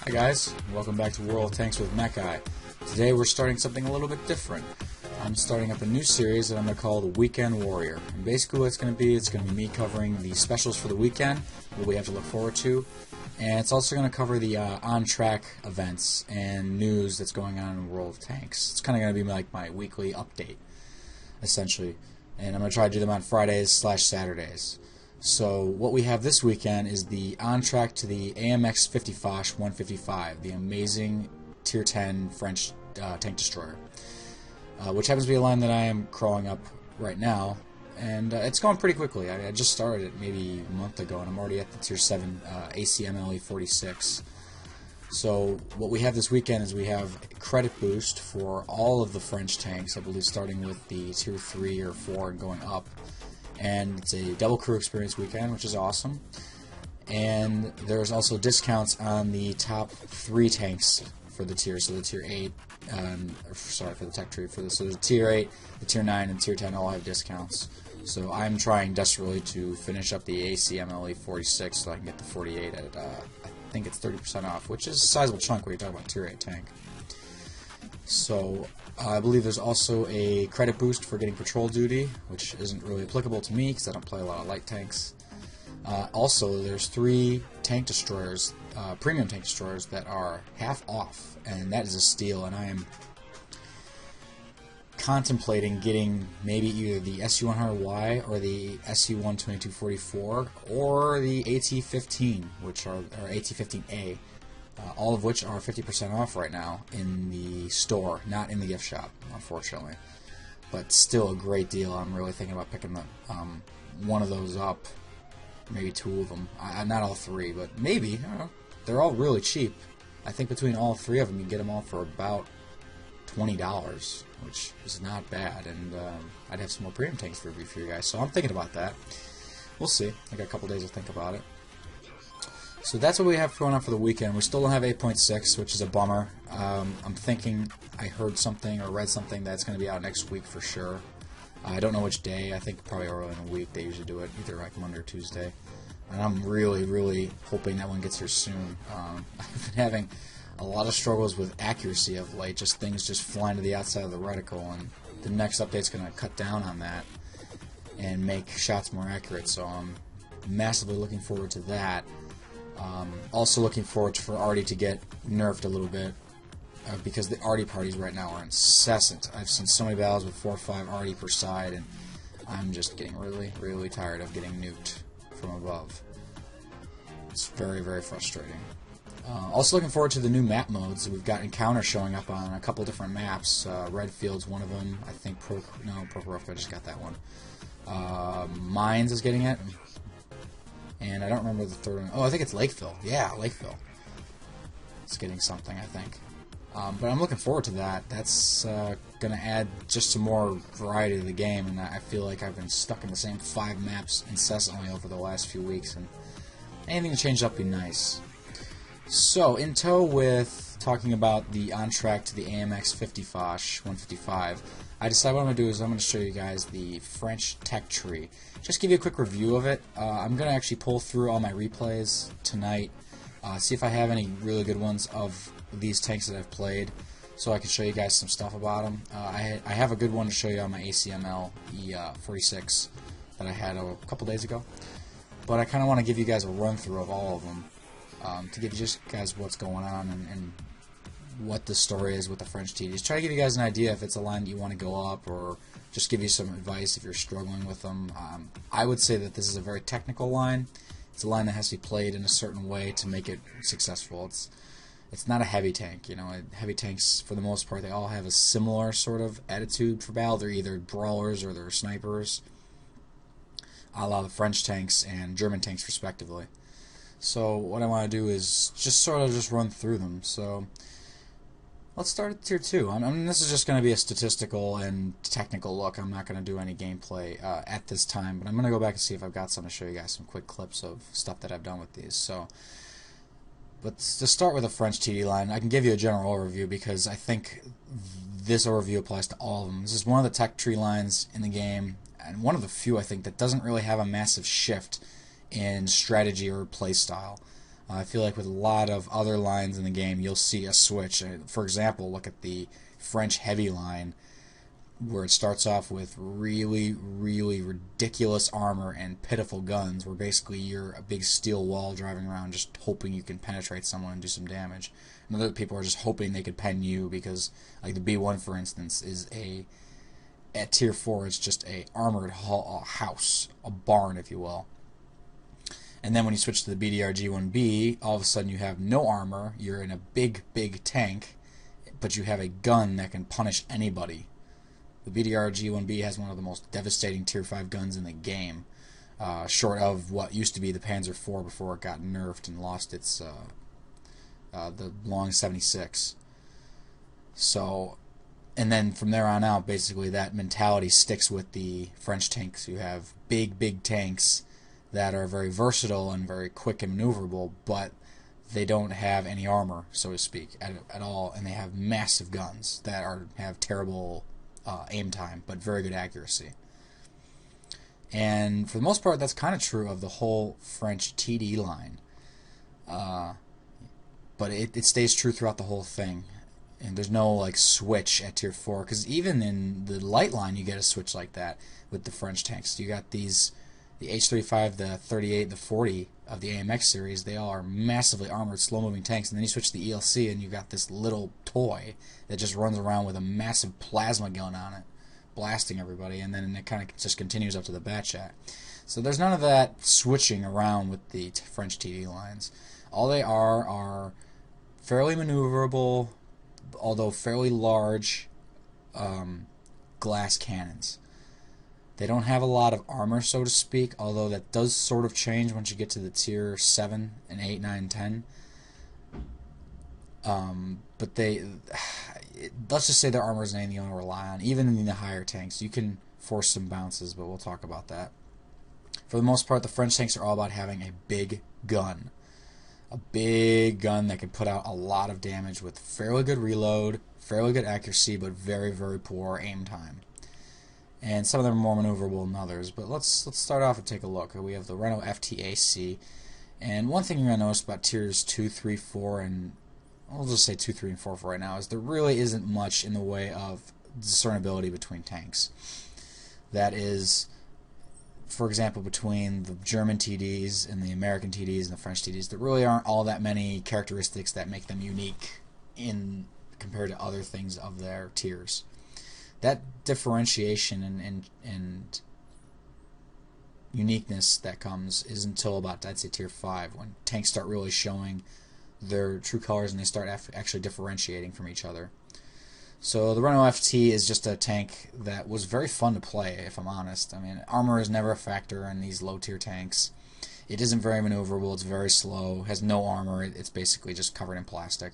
Hi guys, welcome back to World of Tanks with Mech-Eye. Today we're starting something a little bit different. I'm starting up a new series that I'm going to call the Weekend Warrior. And basically what it's going to be me covering the specials for the weekend, what we have to look forward to, and it's also going to cover the on-track events and news that's going on in World of Tanks. It's kind of going to be like my weekly update, essentially. And I'm going to try to do them on Fridays/Saturdays. So what we have this weekend is the on-track to the AMX 50 Foch 155, the amazing Tier 10 French tank destroyer, which happens to be a line that I am crawling up right now, and it's going pretty quickly. I just started it maybe a month ago, and I'm already at the Tier 7 ACMLE 46. So what we have this weekend is we have a credit boost for all of the French tanks, I believe starting with the Tier 3 or 4 and going up. And it's a double crew experience weekend, which is awesome. And there's also discounts on the top 3 tanks for the tier. So the Tier 8, for the tech tree. So the Tier 8, the Tier 9, and Tier 10 all have discounts. So I'm trying desperately to finish up the ACMLE 46 so I can get the 48 at, I think it's 30% off, which is a sizable chunk when you're talking about Tier 8 tank. So I believe there's also a credit boost for getting patrol duty, which isn't really applicable to me because I don't play a lot of light tanks. Also, there's 3 tank destroyers, premium tank destroyers, that are half off, and that is a steal, and I am contemplating getting maybe either the SU-100Y or the SU-12244 or the AT-15, which are or AT-15A. All of which are 50% off right now in the store, not in the gift shop, unfortunately. But still a great deal. I'm really thinking about picking one of those up, maybe 2 of them. Not all 3, but maybe. I don't know. They're all really cheap. I think between all 3 of them, you can get them all for about $20, which is not bad. And I'd have some more premium tanks to review for you guys, so I'm thinking about that. We'll see. I got a couple days to think about it. So that's what we have going on for the weekend. We still don't have 8.6, which is a bummer. I'm thinking I heard something or read something that's going to be out next week for sure. I don't know which day. I think probably early in the week. They usually do it either like Monday or Tuesday. And I'm really, really hoping that one gets here soon. I've been having a lot of struggles with accuracy of late, just things just flying to the outside of the reticle, and the next update's going to cut down on that and make shots more accurate. So I'm massively looking forward to that. Also looking forward for Artie to get nerfed a little bit, because the Artie parties right now are incessant. I've seen so many battles with 4 or 5 Artie per side, and I'm just getting really, really tired of getting nuked from above. It's very, very frustrating. Also looking forward to the new map modes. We've got Encounter showing up on a couple different maps. Redfield's one of them. I think Prokhorovka, I just got that one. Mines is getting it. And I don't remember the third one. Oh, I think it's Lakeville. Yeah, Lakeville. It's getting something, I think. But I'm looking forward to that. That's going to add just some more variety to the game, and I feel like I've been stuck in the same 5 maps incessantly over the last few weeks, and anything to change up would be nice. So, in tow with talking about the on-track to the AMX 50 Foch 155, I decided what I'm going to do is I'm going to show you guys the French tech tree. Just give you a quick review of it. I'm going to actually pull through all my replays tonight, see if I have any really good ones of these tanks that I've played, so I can show you guys some stuff about them. I have a good one to show you on my ACML E46 that I had a couple days ago, but I kind of want to give you guys a run-through of all of them to give you just guys what's going on and what the story is with the French TDs. Try to give you guys an idea if it's a line that you want to go up, or just give you some advice if you're struggling with them. I would say that this is a very technical line. It's a line that has to be played in a certain way to make it successful. It's not a heavy tank. You know, heavy tanks, for the most part, they all have a similar sort of attitude for battle. They're either brawlers or they're snipers, a la the French tanks and German tanks, respectively. So what I want to do is just sort of just run through them. So let's start at Tier 2. I mean, this is just going to be a statistical and technical look. I'm not going to do any gameplay at this time, but I'm going to go back and see if I've got some to show you guys some quick clips of stuff that I've done with these. So, but to start with a French TD line, I can give you a general overview because I think this overview applies to all of them. This is one of the tech tree lines in the game, and one of the few, I think, that doesn't really have a massive shift in strategy or play style. I feel like with a lot of other lines in the game, you'll see a switch. For example, look at the French heavy line, where it starts off with really, really ridiculous armor and pitiful guns, where basically you're a big steel wall driving around just hoping you can penetrate someone and do some damage. And other people are just hoping they could pen you because, like the B1, for instance, is at tier 4, it's just a armored house, a barn, if you will. And then when you switch to the BDR-G1B, all of a sudden you have no armor, you're in a big, big tank, but you have a gun that can punish anybody. The BDR-G1B has one of the most devastating tier 5 guns in the game, short of what used to be the Panzer IV before it got nerfed and lost its the long 76. So, and then from there on out, basically that mentality sticks with the French tanks. You have big, big tanks that are very versatile and very quick and maneuverable, but they don't have any armor, so to speak, at all, and they have massive guns that have terrible aim time, but very good accuracy. And for the most part, that's kind of true of the whole French TD line. But it stays true throughout the whole thing. And there's no like switch at tier 4, because even in the light line you get a switch like that with the French tanks. You got the H-35, the 38, the 40 of the AMX series. They all are massively armored, slow-moving tanks. And then you switch to the ELC and you got this little toy that just runs around with a massive plasma gun on it, blasting everybody. And then it kind of just continues up to the Batchat. So there's none of that switching around with the French TD lines. All they are fairly maneuverable, although fairly large glass cannons. They don't have a lot of armor, so to speak, although that does sort of change once you get to the tier 7 and 8, 9, 10. But let's just say their armor isn't anything you want to rely on. Even in the higher tanks, you can force some bounces, but we'll talk about that. For the most part, the French tanks are all about having a big gun. A big gun that can put out a lot of damage with fairly good reload, fairly good accuracy, but very, very poor aim time. And some of them are more maneuverable than others. But let's start off and take a look. We have the Renault FTAC. And one thing you're going to notice about tiers 2, 3, 4, and we'll just say 2, 3, and 4 for right now, is there really isn't much in the way of discernibility between tanks. That is, for example, between the German TDs and the American TDs and the French TDs, there really aren't all that many characteristics that make them unique compared to other things of their tiers. That differentiation and uniqueness that comes is until about, I'd say, tier 5, when tanks start really showing their true colors and they start actually differentiating from each other. So the Renault FT is just a tank that was very fun to play, if I'm honest. I mean, armor is never a factor in these low-tier tanks. It isn't very maneuverable, it's very slow, has no armor, it's basically just covered in plastic.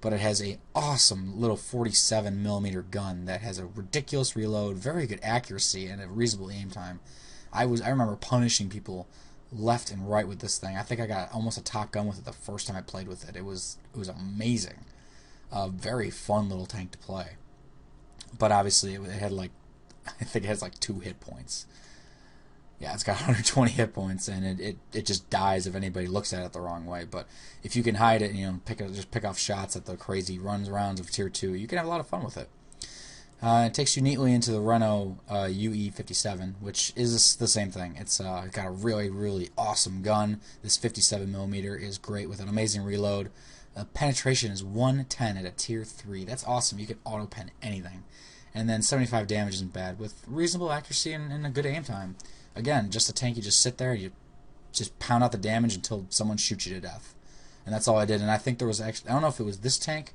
But it has a awesome little 47mm gun that has a ridiculous reload, very good accuracy, and a reasonable aim time. I remember punishing people left and right with this thing. I think I got almost a top gun with it the first time I played with it. It was amazing. A very fun little tank to play. But obviously it had like, I think it has like 2 hit points. Yeah, it's got 120 hit points, and it just dies if anybody looks at it the wrong way. But if you can hide it, just pick off shots at the crazy rounds of tier 2, you can have a lot of fun with it. It takes you neatly into the Renault UE57, which is the same thing. It's got a really, really awesome gun. This 57mm is great with an amazing reload. Penetration is 110 at a tier 3. That's awesome. You can auto-pen anything. And then 75 damage isn't bad, with reasonable accuracy and a good aim time. Again, just a tank, you just sit there, you just pound out the damage until someone shoots you to death. And that's all I did. And I think there was actually, I don't know if it was this tank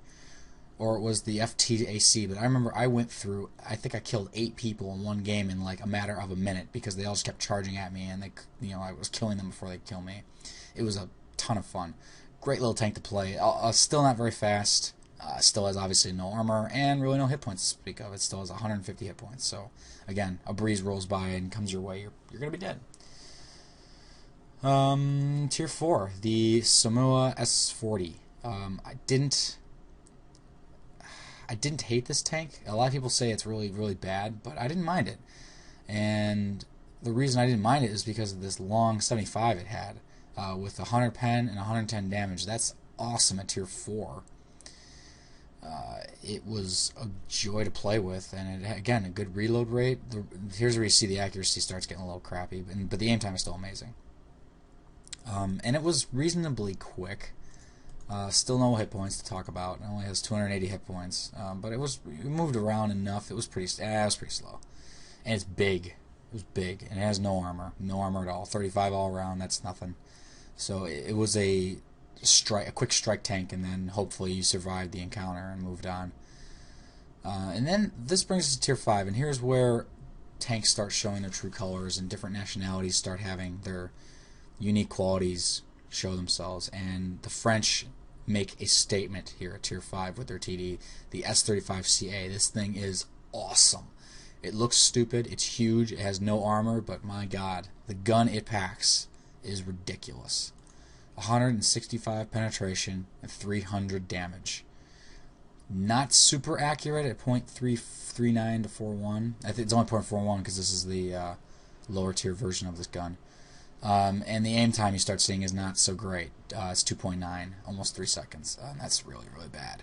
or it was the FTAC, but I remember I went through, I think I killed 8 people in one game in like a matter of a minute, because they all just kept charging at me, and I was killing them before they kill me. It was a ton of fun. Great little tank to play. Still not very fast. Still has obviously no armor and really no hit points to speak of. It still has 150 hit points. So again, a breeze rolls by and comes your way, you're gonna be dead. Tier 4, the Samoa S40. I didn't hate this tank. A lot of people say it's really, really bad, but I didn't mind it. And the reason I didn't mind it is because of this long 75 it had. with 100 pen and 110 damage. That's awesome at tier 4. It was a joy to play with, and it, again, a good reload rate. Here's where you see the accuracy starts getting a little crappy, but the aim time is still amazing. And it was reasonably quick. Still no hit points to talk about. It only has 280 hit points, but it moved around enough. It was pretty slow, and it's big. It was big, and it has no armor at all. 35 all around. That's nothing. So it was a quick strike tank, and then hopefully you survived the encounter and moved on. And then this brings us to tier 5, and here's where tanks start showing their true colors, and different nationalities start having their unique qualities show themselves. And the French make a statement here at tier 5 with their TD, the S35CA. This thing is awesome. It looks stupid, it's huge, it has no armor, but my god, the gun it packs is ridiculous. 165 penetration and 300 damage. Not super accurate at .339 to 41. I think it's only .41 because this is the lower tier version of this gun. And the aim time you start seeing is not so great. It's 2.9, almost 3 seconds. That's really, really bad.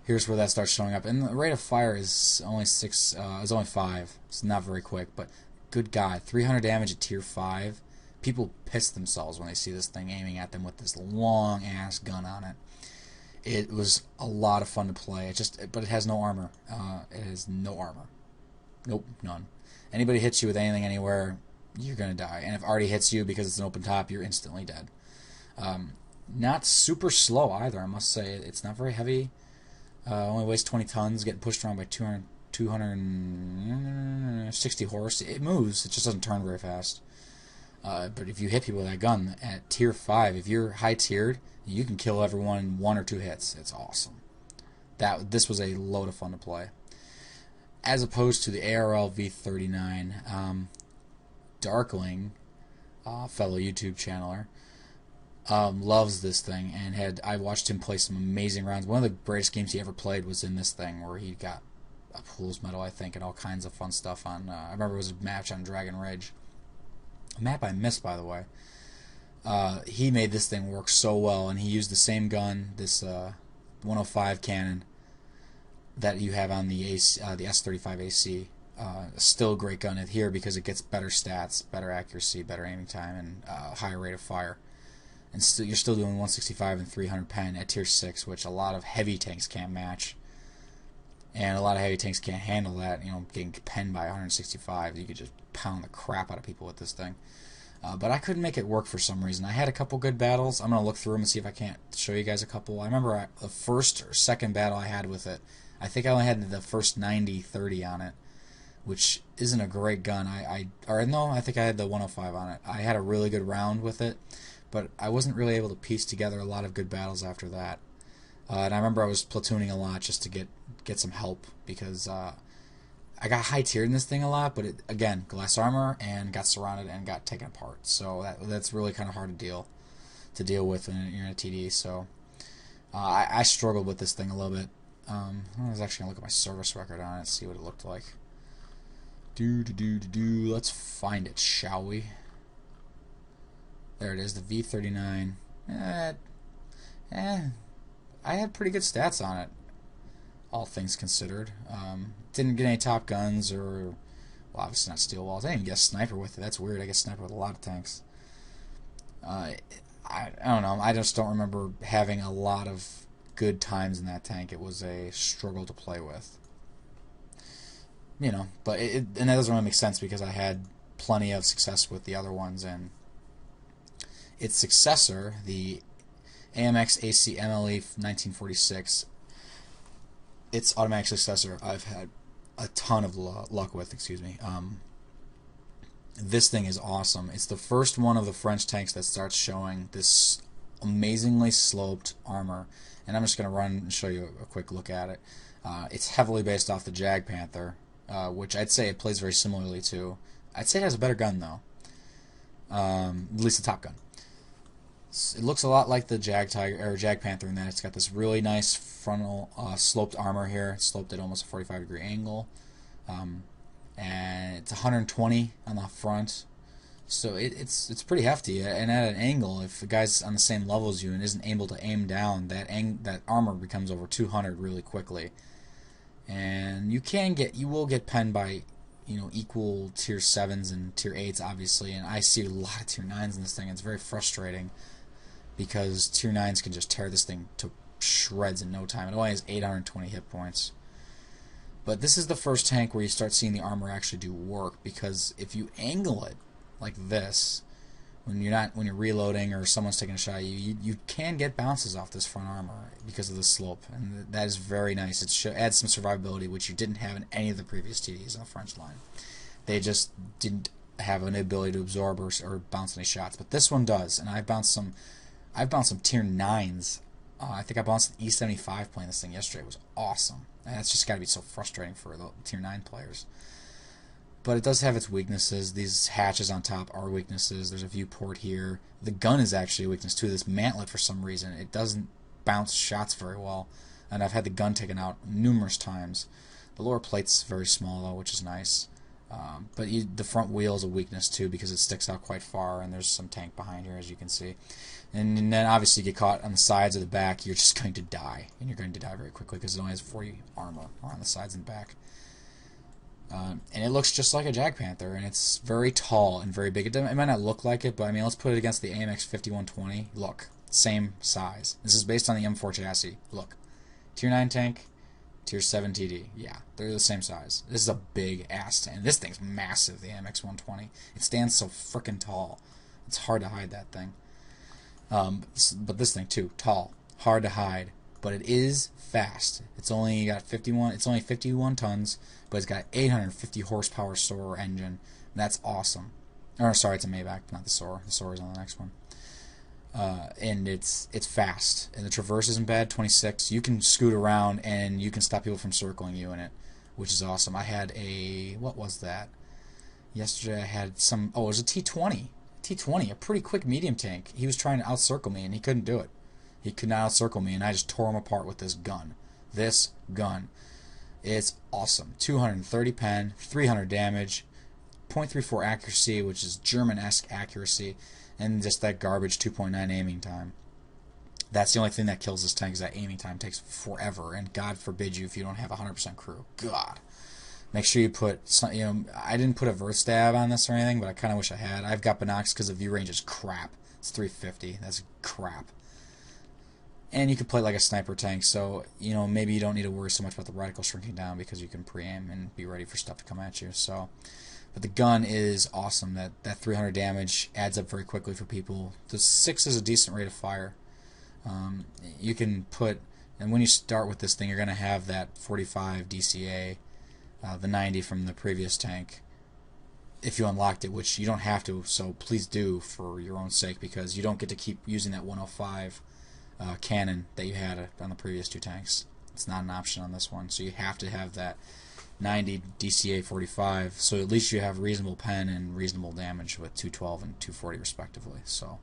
Here's where that starts showing up. And the rate of fire is only 5. It's not very quick, but good God, 300 damage at tier 5. People piss themselves when they see this thing aiming at them with this long ass gun on it. It was a lot of fun to play. But it has no armor. It has no armor. Nope, none. Anybody hits you with anything anywhere, you're gonna die. And if it already hits you because it's an open top, you're instantly dead. Not super slow either, I must say. It's not very heavy. Only weighs 20 tons, getting pushed around by 260 horse. It moves, it just doesn't turn very fast. But if you hit people with that gun at tier 5, if you're high tiered, you can kill everyone in 1 or 2 hits. It's awesome. This was a load of fun to play. As opposed to the ARL V39, Darkling, fellow YouTube channeler, loves this thing, and I watched him play some amazing rounds. One of the greatest games he ever played was in this thing, where he got a Pools medal, I think, and all kinds of fun stuff on. I remember it was a match on Dragon Ridge. A map I missed, by the way. He made this thing work so well, and he used the same gun, this 105 cannon that you have on the S35 AC. Still a great gun here because it gets better stats, better accuracy, better aiming time, and higher rate of fire. And you're still doing 165 and 300 pen at tier 6, which a lot of heavy tanks can't match. And a lot of heavy tanks can't handle that, getting penned by 165. You could just pound the crap out of people with this thing. But I couldn't make it work for some reason. I had a couple good battles. I'm going to look through them and see if I can't show you guys a couple. I remember the first or second battle I had with it, I think I only had the first 90-30 on it, which isn't a great gun. I think I had the 105 on it. I had a really good round with it, but I wasn't really able to piece together a lot of good battles after that. And I remember I was platooning a lot just to get some help, because I got high tiered in this thing a lot, but again, glass armor, and got surrounded and got taken apart. So that's really kind of hard to deal with when you're in a TD. So I struggled with this thing a little bit. I was actually gonna look at my service record on it, see what it looked like. Let's find it, shall we? There it is, the V39. I had pretty good stats on it, all things considered. Didn't get any top guns, or, well, obviously not steel walls. I didn't even get a sniper with it. That's weird. I get a sniper with a lot of tanks. I don't know. I just don't remember having a lot of good times in that tank. It was a struggle to play with. But and that doesn't really make sense, because I had plenty of success with the other ones, and its successor, the AMX AC MLE 1946, its automatic successor, I've had a ton of luck with. This thing is awesome. It's the first one of the French tanks that starts showing this amazingly sloped armor, and I'm just going to run and show you a quick look at it. It's heavily based off the Jag Panther, which I'd say it plays very similarly to. I'd say it has a better gun, though. At least the top gun. It looks a lot like the Jag Panther in that it's got this really nice frontal sloped armor here. It's sloped at almost a 45-degree angle, and it's 120 on the front, So it's pretty hefty, and at an angle, if the guy's on the same level as you and isn't able to aim down, that armor becomes over 200 really quickly. And you will get penned by, equal tier 7s and tier 8s, obviously, and I see a lot of tier 9s in this thing. It's very frustrating because tier 9s can just tear this thing to shreds in no time. It only has 820 hit points. But this is the first tank where you start seeing the armor actually do work, because if you angle it like this, when you're reloading or someone's taking a shot at you, you can get bounces off this front armor because of the slope, and that is very nice. It adds some survivability, which you didn't have in any of the previous TDs on the French line. They just didn't have an ability to absorb or bounce any shots, but this one does. And I've bounced some tier 9s. I think I bounced an E75 playing this thing yesterday. It was awesome. And that's just got to be so frustrating for the tier 9 players. But it does have its weaknesses. These hatches on top are weaknesses. There's a viewport here. The gun is actually a weakness too. This mantlet, for some reason, it doesn't bounce shots very well. And I've had the gun taken out numerous times. The lower plate's very small though, which is nice. But the front wheel is a weakness too, because it sticks out quite far, and there's some tank behind here, as you can see. And then obviously you get caught on the sides or the back, you're just going to die. And you're going to die very quickly because it only has 40 armor around the sides and back. And it looks just like a Jag Panther, and it's very tall and very big. It might not look like it, but I mean, let's put it against the AMX 5120. Look, same size. This is based on the M4 chassis. Look, Tier 9 tank, Tier 7 TD. Yeah, they're the same size. This is a big ass tank. This thing's massive, the AMX 120. It stands so freaking tall. It's hard to hide that thing. But this thing too, tall, hard to hide, but it is fast. It's only 51 tons, but it's got 850 horsepower Soarer engine. That's awesome. Or sorry, it's a Maybach, not the Soarer. The Soarer's on the next one. And it's fast, and the traverse isn't bad. 26. You can scoot around, and you can stop people from circling you in it, which is awesome. I had what was that? Yesterday I had it was a T20. T20, a pretty quick medium tank. He was trying to outcircle me, and he couldn't do it. He could not outcircle me, and I just tore him apart with this gun. This gun. It's awesome. 230 pen, 300 damage, 0.34 accuracy, which is German-esque accuracy, and just that garbage 2.9 aiming time. That's the only thing that kills this tank, is that aiming time takes forever, and God forbid you if you don't have 100% crew. God. Make sure you put some, I didn't put a vert stab on this or anything, but I kind of wish I had. I've got binocs because the view range is crap. It's 350. That's crap. And you can play like a sniper tank, so maybe you don't need to worry so much about the reticle shrinking down, because you can pre-aim and be ready for stuff to come at you. So, but the gun is awesome. That 300 damage adds up very quickly for people. The 6 is a decent rate of fire. You can put, and when you start with this thing, you're going to have that 45 DCA. The 90 from the previous tank, if you unlocked it, which you don't have to, so please do for your own sake, because you don't get to keep using that 105 cannon that you had on the previous 2 tanks. It's not an option on this one, so you have to have that 90 DCA 45, so at least you have reasonable pen and reasonable damage with 212 and 240 respectively. So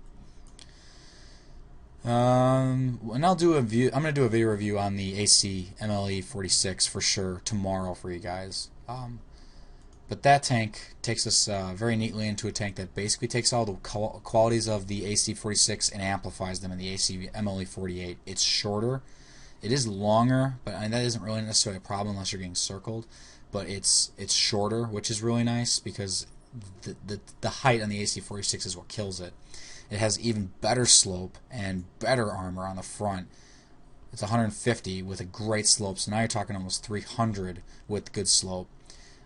and I'll do I'm gonna do a video review on the AC MLE 46 for sure tomorrow for you guys. But that tank takes us very neatly into a tank that basically takes all the qualities of the AC 46 and amplifies them in the AC MLE 48. It's shorter, it is longer, but that isn't really necessarily a problem unless you're getting circled. But it's shorter, which is really nice, because the height on the AC 46 is what kills it. It has even better slope and better armor on the front. It's 150 with a great slope, so now you're talking almost 300 with good slope.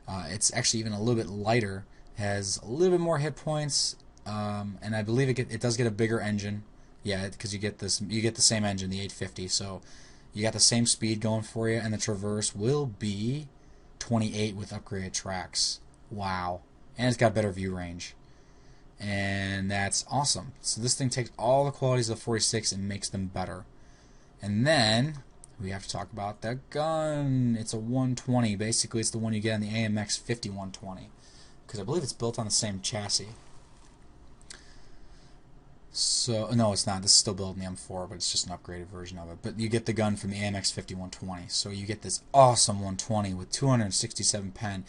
It's actually even a little bit lighter, has a little bit more hit points, and I believe it does get a bigger engine. Yeah, because you get the same engine, the 850, so you got the same speed going for you, and the traverse will be 28 with upgraded tracks. Wow. And it's got better view range. And that's awesome. So this thing takes all the qualities of the 46 and makes them better. And then we have to talk about the gun. It's a 120. Basically, it's the one you get on the AMX 5120, because I believe it's built on the same chassis. So no, it's not. This is still built in the M4, but it's just an upgraded version of it. But you get the gun from the AMX 5120. So you get this awesome 120 with 267 pen,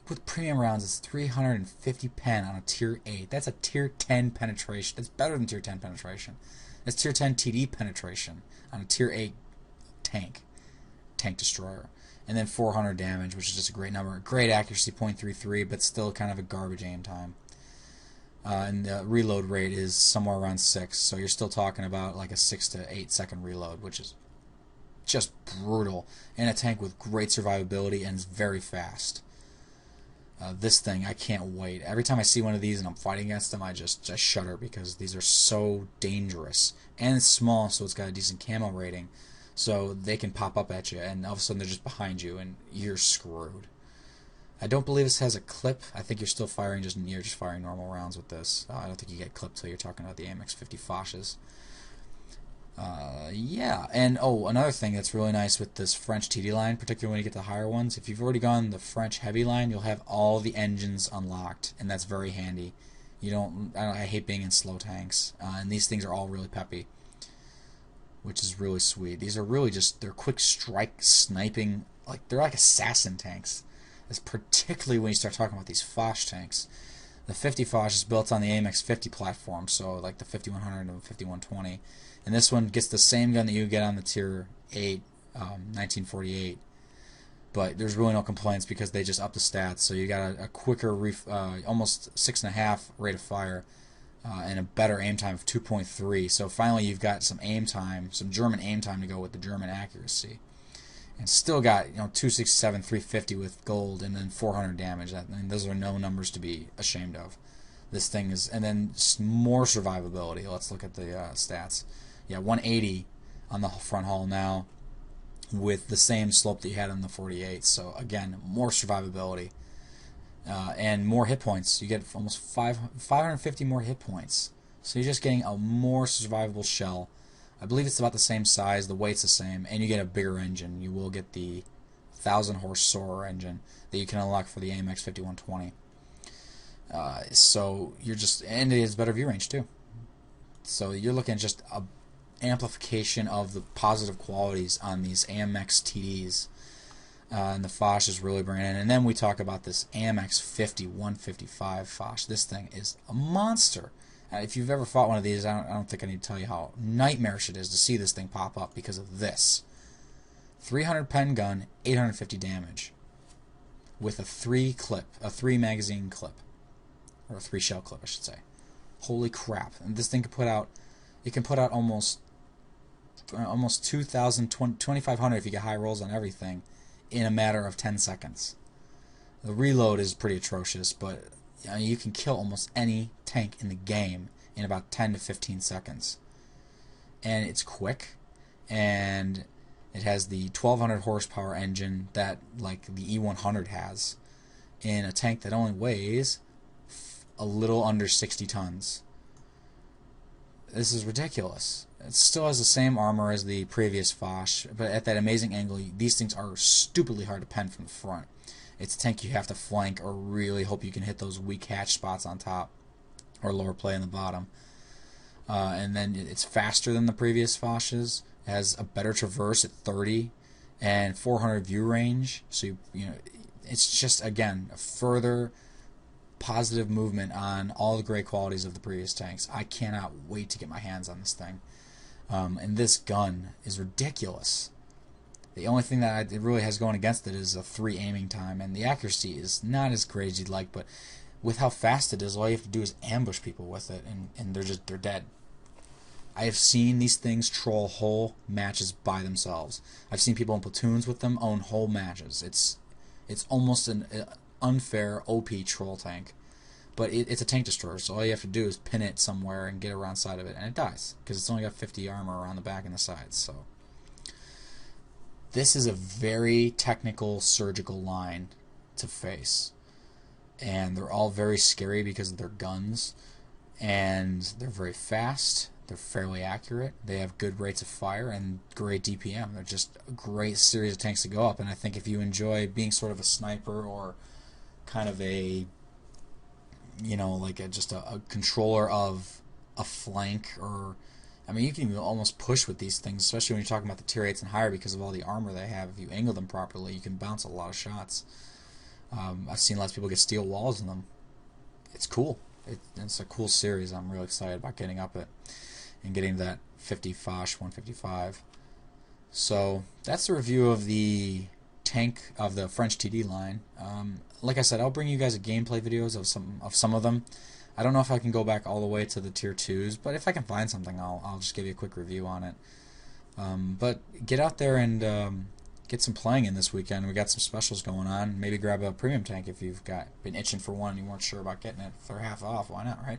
with premium rounds, it's 350 pen on a tier 8. That's a tier 10 penetration. That's better than tier 10 penetration. That's tier 10 TD penetration on a tier 8 tank destroyer. And then 400 damage, which is just a great number. Great accuracy, 0.33, but still kind of a garbage aim time. And the reload rate is somewhere around 6, so you're still talking about like a 6 to 8 second reload, which is just brutal. And a tank with great survivability and is very fast. This thing, I can't wait. Every time I see one of these and I'm fighting against them, I just shudder because these are so dangerous. And it's small, so it's got a decent camo rating. So they can pop up at you, and all of a sudden they're just behind you, and you're screwed. I don't believe this has a clip. I think you're still firing you're just firing normal rounds with this. I don't think you get clipped till you're talking about the AMX-50 Foches. Yeah, and another thing that's really nice with this French TD line, particularly when you get the higher ones, if you've already gone the French heavy line, you'll have all the engines unlocked, and that's very handy. I hate being in slow tanks, and these things are all really peppy, which is really sweet. These are really they're quick strike sniping, they're like assassin tanks. It's particularly when you start talking about these Foch tanks. The 50 Foch is built on the AMX-50 platform, so like the 5100 and the 5120. And this one gets the same gun that you get on the Tier 8 1948. But there's really no complaints because they just up the stats. So you got a quicker, almost 6.5 rate of fire, and a better aim time of 2.3. So finally you've got some aim time, some German aim time to go with the German accuracy. And still got 267, 350 with gold, and then 400 damage. Those are no numbers to be ashamed of. This thing is, and then more survivability. Let's look at the stats. Yeah, 180 on the front hull now, with the same slope that you had on the 48. So again, more survivability and more hit points. You get almost 550 more hit points. So you're just getting a more survivable shell. I believe it's about the same size, the weight's the same, and you get a bigger engine. You will get the 1,000 horse Soarer engine that you can unlock for the AMX 5120. So you're and it has better view range too. So you're looking at just a amplification of the positive qualities on these AMX TDs, and the Foch is really bringing in. And then we talk about this AMX 50 155 Foch. This thing is a monster. If you've ever fought one of these, I don't think I need to tell you how nightmarish it is to see this thing pop up because of this. 300 pen gun, 850 damage, with a 3 magazine clip, or a 3 shell clip, I should say. Holy crap! And this thing can put out almost 2,000, 2,500 if you get high rolls on everything, in a matter of 10 seconds. The reload is pretty atrocious, but you can kill almost any tank in the game in about 10 to 15 seconds. And it's quick, and it has the 1,200 horsepower engine that like the E100 has in a tank that only weighs a little under 60 tons. This is ridiculous. It still has the same armor as the previous Foch, but at that amazing angle, these things are stupidly hard to pen from the front. It's a tank you have to flank or really hope you can hit those weak hatch spots on top or lower play on the bottom. And then it's faster than the previous Foches. It has a better traverse at 30 and 400 view range. So it's just, again, a further positive movement on all the great qualities of the previous tanks. I cannot wait to get my hands on this thing. And this gun is ridiculous. The only thing that it really has going against it is a 3 aiming time, and the accuracy is not as great as you'd like, but with how fast it is, all you have to do is ambush people with it, and they're dead. I have seen these things troll whole matches by themselves. I've seen people in platoons with them own whole matches. It's almost an unfair OP troll tank, but it's a tank destroyer, so all you have to do is pin it somewhere and get around side of it, and it dies, because it's only got 50 armor around the back and the sides. So this is a very technical, surgical line to face. And they're all very scary because of their guns. And they're very fast. They're fairly accurate. They have good rates of fire and great DPM. They're just a great series of tanks to go up. And I think if you enjoy being sort of a sniper or kind of a, just a controller of a flank, or you can even almost push with these things, especially when you're talking about the tier 8s and higher, because of all the armor they have. If you angle them properly, you can bounce a lot of shots. I've seen lots of people get steel walls in them. It's cool. It's a cool series. I'm really excited about getting up it and getting that 50 Foch 155. So that's the review of the tank of the French TD line. Like I said, I'll bring you guys a gameplay videos of some of them. I don't know if I can go back all the way to the tier 2s, but if I can find something, I'll just give you a quick review on it. But get out there and get some playing in this weekend. We got some specials going on. Maybe grab a premium tank if you've been itching for one and you weren't sure about getting it for half off. Why not, right?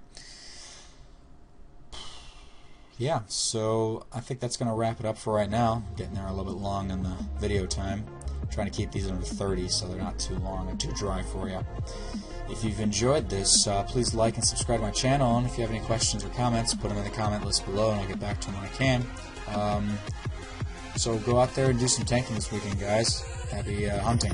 Yeah, so I think that's going to wrap it up for right now. Getting there a little bit long in the video time. Trying to keep these under 30 so they're not too long and too dry for you. If you've enjoyed this, please like and subscribe to my channel. And if you have any questions or comments, put them in the comment list below and I'll get back to them when I can. So go out there and do some tanking this weekend, guys. Happy hunting.